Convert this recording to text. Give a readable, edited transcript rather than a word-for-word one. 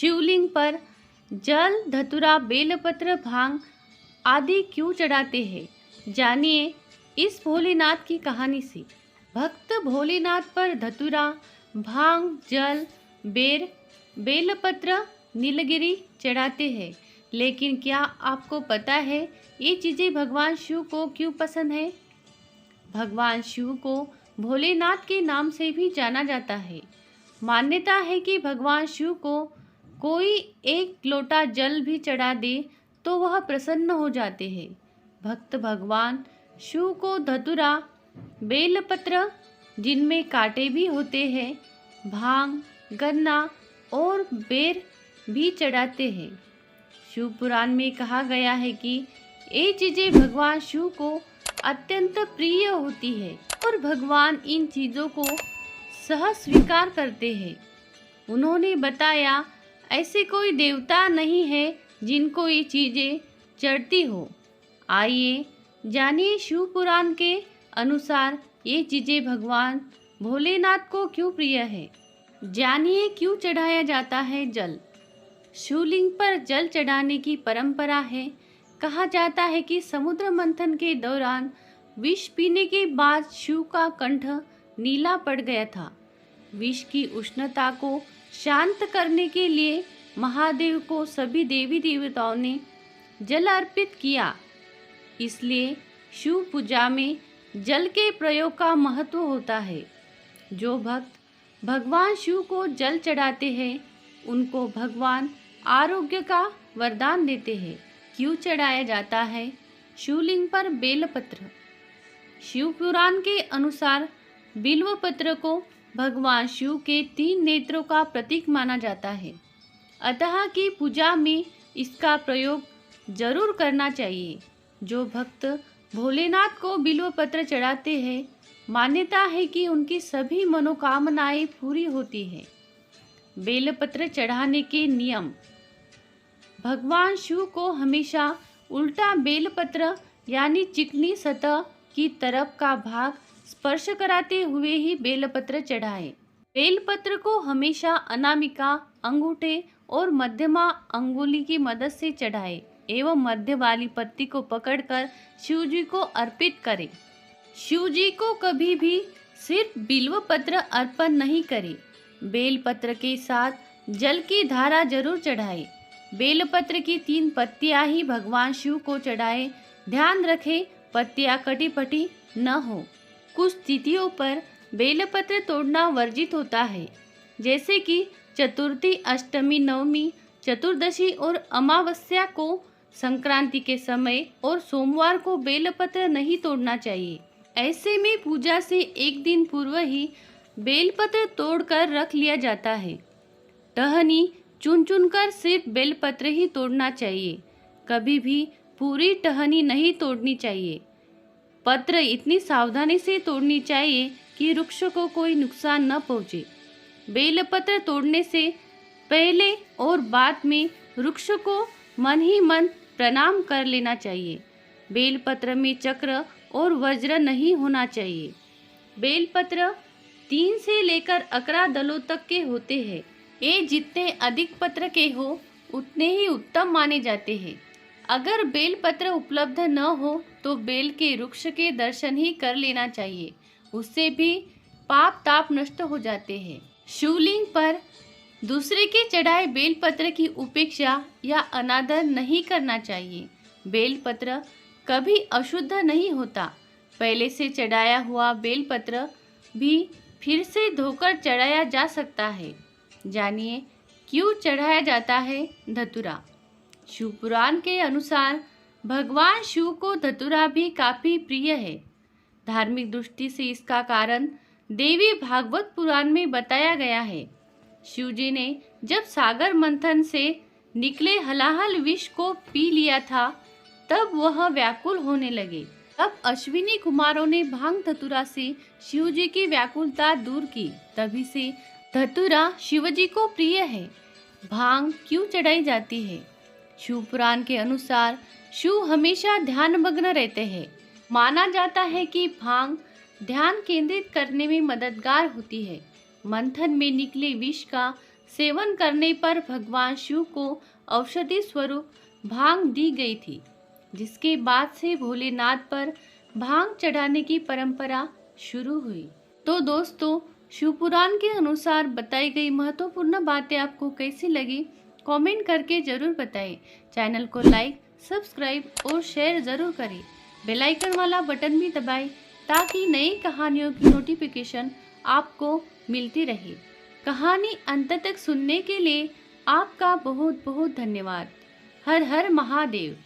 शिवलिंग पर जल, धतूरा, बेलपत्र, भांग आदि क्यों चढ़ाते हैं? जानिए इस भोलेनाथ की कहानी से। भक्त भोलेनाथ पर धतूरा, भांग, जल, बेलपत्र, नीलगिरी चढ़ाते हैं। लेकिन क्या आपको पता है ये चीज़ें भगवान शिव को क्यों पसंद है? भगवान शिव को भोलेनाथ के नाम से भी जाना जाता है। मान्यता है कि भगवान शिव को कोई एक लोटा जल भी चढ़ा दे तो वह प्रसन्न हो जाते हैं। भक्त भगवान शिव को धतूरा, बेलपत्र जिनमें कांटे भी होते हैं, भांग, गन्ना और बेर भी चढ़ाते हैं। शिव पुराण में कहा गया है कि ये चीज़ें भगवान शिव को अत्यंत प्रिय होती है और भगवान इन चीज़ों को सह स्वीकार करते हैं। उन्होंने बताया ऐसे कोई देवता नहीं है जिनको ये चीज़ें चढ़ती हो। आइए जानिए शिव पुराण के अनुसार ये चीज़ें भगवान भोलेनाथ को क्यों प्रिय है। जानिए क्यों चढ़ाया जाता है जल। शिवलिंग पर जल चढ़ाने की परंपरा है। कहा जाता है कि समुद्र मंथन के दौरान विष पीने के बाद शिव का कंठ नीला पड़ गया था। विष की उष्णता को शांत करने के लिए महादेव को सभी देवी देवताओं ने जल अर्पित किया। इसलिए शिव पूजा में जल के प्रयोग का महत्व होता है। जो भक्त भगवान शिव को जल चढ़ाते हैं उनको भगवान आरोग्य का वरदान देते हैं। क्यों चढ़ाया जाता है शिवलिंग पर बेलपत्र? शिव पुराण के अनुसार बिल्वपत्र को भगवान शिव के 3 नेत्रों का प्रतीक माना जाता है। अतः की पूजा में इसका प्रयोग जरूर करना चाहिए। जो भक्त भोलेनाथ को बिल्वपत्र चढ़ाते हैं, मान्यता है कि उनकी सभी मनोकामनाएं पूरी होती है। बेलपत्र चढ़ाने के नियम। भगवान शिव को हमेशा उल्टा बेलपत्र यानी चिकनी सतह की तरफ का भाग स्पर्श कराते हुए ही बेलपत्र चढ़ाएं। बेलपत्र को हमेशा अनामिका, अंगूठे और मध्यमा अंगुली की मदद से चढ़ाएं एवं मध्य वाली पत्ती को पकड़कर शिव जी को अर्पित करें। शिव जी को कभी भी सिर्फ बिल्वपत्र अर्पण नहीं करें। बेलपत्र के साथ जल की धारा जरूर चढ़ाएं। बेलपत्र की 3 पत्तियां ही भगवान शिव को चढ़ाएं। ध्यान रखें पत्तियां कटी-पटी न हो। कुछ तिथियों पर बेलपत्र तोड़ना वर्जित होता है, जैसे कि चतुर्थी, अष्टमी, नवमी, चतुर्दशी और अमावस्या को, संक्रांति के समय और सोमवार को बेलपत्र नहीं तोड़ना चाहिए। ऐसे में पूजा से एक दिन पूर्व ही बेलपत्र तोड़कर रख लिया जाता है। टहनी चुन चुनकर सिर्फ बेलपत्र ही तोड़ना चाहिए। कभी भी पूरी टहनी नहीं तोड़नी चाहिए। पत्र इतनी सावधानी से तोड़नी चाहिए कि वृक्ष को कोई नुकसान न पहुँचे। बेलपत्र तोड़ने से पहले और बाद में वृक्ष को मन ही मन प्रणाम कर लेना चाहिए। बेलपत्र में चक्र और वज्र नहीं होना चाहिए। बेलपत्र 3 से लेकर 11 दलों तक के होते हैं। ये जितने अधिक पत्र के हो उतने ही उत्तम माने जाते हैं। अगर बेलपत्र उपलब्ध न हो तो बेल के वृक्ष के दर्शन ही कर लेना चाहिए। उससे भी पाप ताप नष्ट हो जाते हैं। शिवलिंग पर दूसरे के चढ़ाए बेलपत्र की उपेक्षा या अनादर नहीं करना चाहिए। बेलपत्र कभी अशुद्ध नहीं होता। पहले से चढ़ाया हुआ बेलपत्र भी फिर से धोकर चढ़ाया जा सकता है। जानिए क्यों चढ़ाया जाता है धतूरा। शिव पुराण के अनुसार भगवान शिव को धतूरा भी काफ़ी प्रिय है। धार्मिक दृष्टि से इसका कारण देवी भागवत पुराण में बताया गया है। शिव जी ने जब सागर मंथन से निकले हलाहल विष को पी लिया था, तब वह व्याकुल होने लगे। तब अश्विनी कुमारों ने भांग धतूरा से शिव जी की व्याकुलता दूर की। तभी से धतूरा शिव जी को प्रिय है। भांग क्यों चढ़ाई जाती है? शिव पुराण के अनुसार शिव हमेशा ध्यानमग्न रहते हैं। माना जाता है कि भांग ध्यान केंद्रित करने में मददगार होती है। मंथन में निकले विष का सेवन करने पर भगवान शिव को औषधि स्वरूप भांग दी गई थी, जिसके बाद से भोलेनाथ पर भांग चढ़ाने की परंपरा शुरू हुई। तो दोस्तों, शिव पुराण के अनुसार बताई गई महत्वपूर्ण बातें आपको कैसी लगी, कमेंट करके जरूर बताएं। चैनल को लाइक, सब्सक्राइब और शेयर जरूर करें। बेल आइकन वाला बटन भी दबाएं ताकि नई कहानियों की नोटिफिकेशन आपको मिलती रहे। कहानी अंत तक सुनने के लिए आपका बहुत बहुत धन्यवाद। हर हर महादेव।